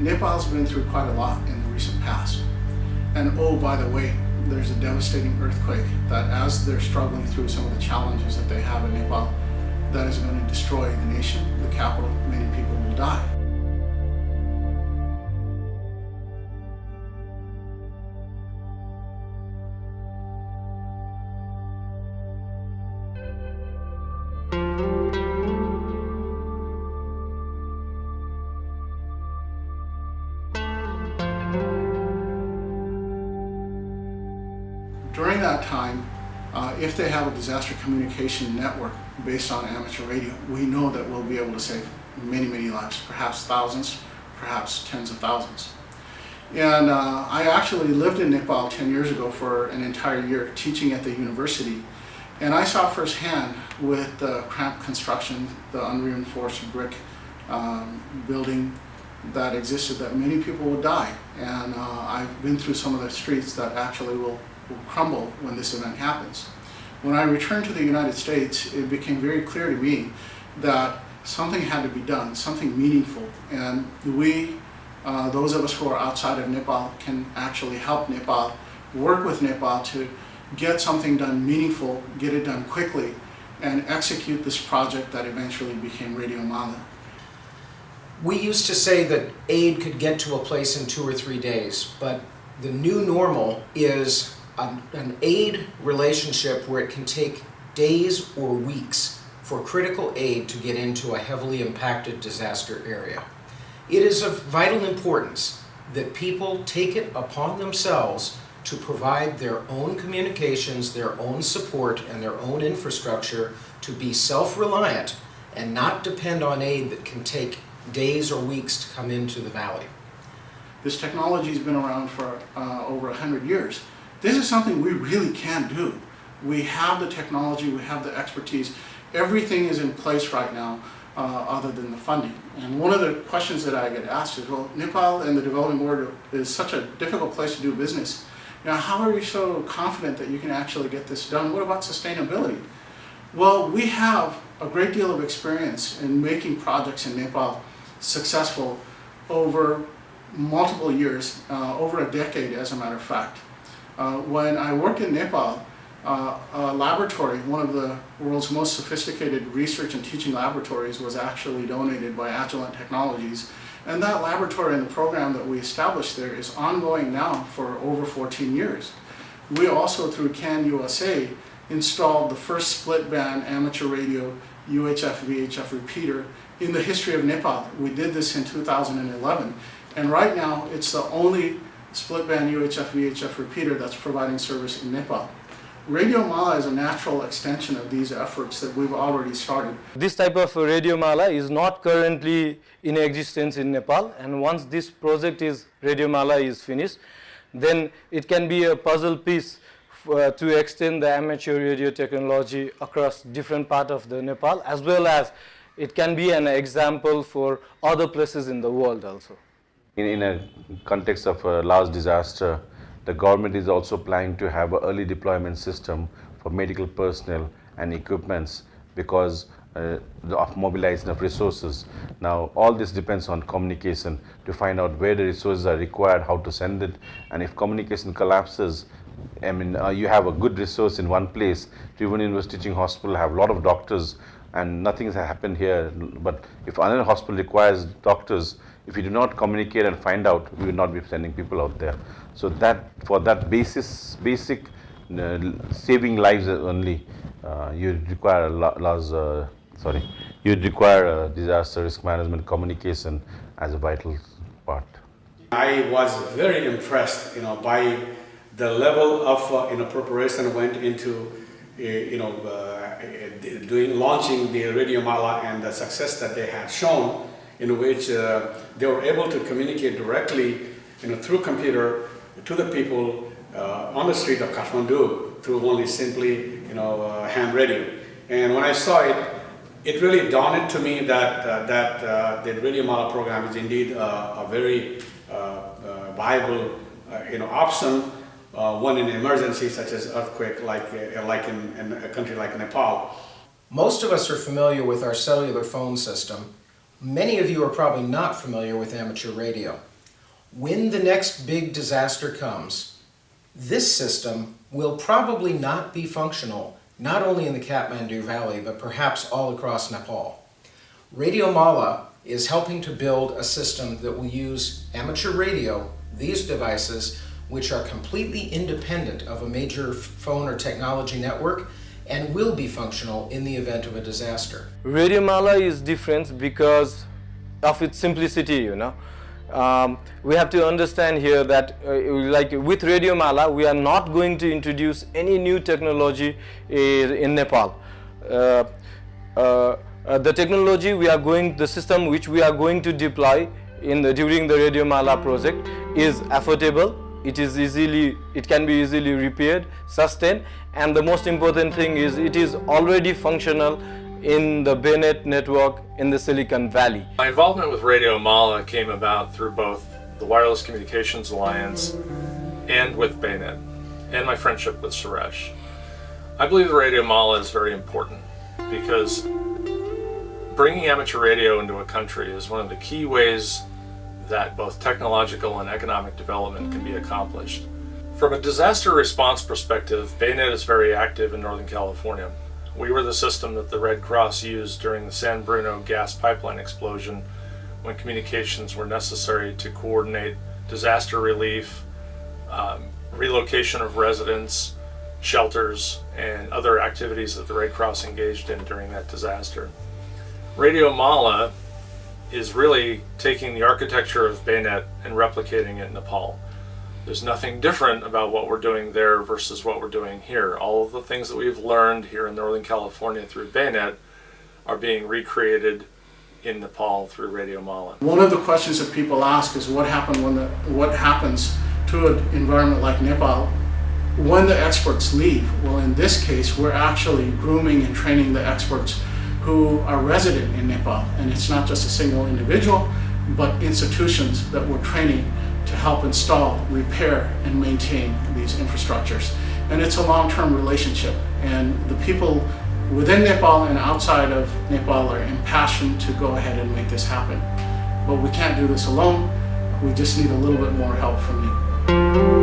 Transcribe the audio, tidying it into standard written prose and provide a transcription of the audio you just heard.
Nepal's been through quite a lot in the recent past. And oh, by the way, there's a devastating earthquake that as they're struggling through some of the challenges that they have in Nepal, that is going to destroy the nation, the capital. Many people will die. During that time, if they have a disaster communication network based on amateur radio, we know that we'll be able to save many, many lives, perhaps thousands, perhaps tens of thousands. And I actually lived in Nepal 10 years ago for an entire year teaching at the university. And I saw firsthand with the cramped construction, the unreinforced brick building that existed, that many people would die. And I've been through some of the streets that actually will crumble when this event happens. When I returned to the United States, it became very clear to me that something had to be done, something meaningful. And we, those of us who are outside of Nepal, can actually help Nepal, work with Nepal to get something done meaningful, get it done quickly, and execute this project that eventually became Radio Mala. We used to say that aid could get to a place in 2 or 3 days, but the new normal is an aid relationship where it can take days or weeks for critical aid to get into a heavily impacted disaster area. It is of vital importance that people take it upon themselves to provide their own communications, their own support, and their own infrastructure to be self-reliant and not depend on aid that can take days or weeks to come into the valley. This technology has been around for over 100 years. This is something we really can do. We have the technology, we have the expertise. Everything is in place right now other than the funding. And one of the questions that I get asked is, well, Nepal and the developing world is such a difficult place to do business. Now, how are you so confident that you can actually get this done? What about sustainability? Well, we have a great deal of experience in making projects in Nepal successful over multiple years, over a decade as a matter of fact. When I worked in Nepal, a laboratory, one of the world's most sophisticated research and teaching laboratories, was actually donated by Agilent Technologies. And that laboratory and the program that we established there is ongoing now for over 14 years. We also, through CAN USA, installed the first split-band amateur radio UHF-VHF repeater in the history of Nepal. We did this in 2011. And right now, it's the only split-band UHF-VHF repeater that's providing service in Nepal. Radio Mala is a natural extension of these efforts that we've already started. This type of Radio Mala is not currently in existence in Nepal, and once this project Radio Mala is finished, then it can be a puzzle piece to extend the amateur radio technology across different parts of the Nepal, as well as it can be an example for other places in the world also. In a context of a large disaster, the government is also planning to have an early deployment system for medical personnel and equipments because of mobilization of resources. Now, all this depends on communication to find out where the resources are required, how to send it, and if communication collapses, I mean, you have a good resource in one place. Tribhuvan University Teaching Hospital have a lot of doctors and nothing has happened here, but if another hospital requires doctors, if you do not communicate and find out, we will not be sending people out there. So that for that basic saving lives only, you require you require disaster risk management communication as a vital part. I was very impressed, by the level of preparation went into launching the Radio Mala and the success that they had shown, in which they were able to communicate directly, through computer to the people on the street of Kathmandu through only simply, HamRadio. And when I saw it, it really dawned to me that the Radio Mala program is indeed a very viable, option. One in emergency such as earthquake, like in a country like Nepal. Most of us are familiar with our cellular phone system. Many of you are probably not familiar with amateur radio. when the next big disaster comes, this system will probably not be functional, not only in the Kathmandu Valley, but perhaps all across Nepal. Radio Mala is helping to build a system that will use amateur radio, these devices, which are completely independent of a major phone or technology network, and will be functional in the event of a disaster. Radio Mala is different because of its simplicity, you know. We have to understand here that like with Radio Mala, we are not going to introduce any new technology in Nepal. The technology the system which we are going to deploy during the Radio Mala project is affordable. It can be easily repaired, sustained, and the most important thing is it is already functional in the Bennett network in the Silicon Valley. My involvement with Radio Mala came about through both the Wireless Communications Alliance and with Bennett, and my friendship with Suresh. I believe the Radio Mala is very important because bringing amateur radio into a country is one of the key ways that both technological and economic development can be accomplished. From a disaster response perspective, Bennett is very active in Northern California. We were the system that the Red Cross used during the San Bruno gas pipeline explosion when communications were necessary to coordinate disaster relief, relocation of residents, shelters, and other activities that the Red Cross engaged in during that disaster. Radio Mala is really taking the architecture of Bennett and replicating it in Nepal. There's nothing different about what we're doing there versus what we're doing here. All of the things that we've learned here in Northern California through Bennett are being recreated in Nepal through Radio Mala. One of the questions that people ask is what happens to an environment like Nepal when the experts leave. Well, in this case, we're actually grooming and training the experts who are resident in Nepal. And it's not just a single individual, but institutions that we're training to help install, repair, and maintain these infrastructures. And it's a long-term relationship. And the people within Nepal and outside of Nepal are impassioned to go ahead and make this happen. But we can't do this alone. We just need a little bit more help from you.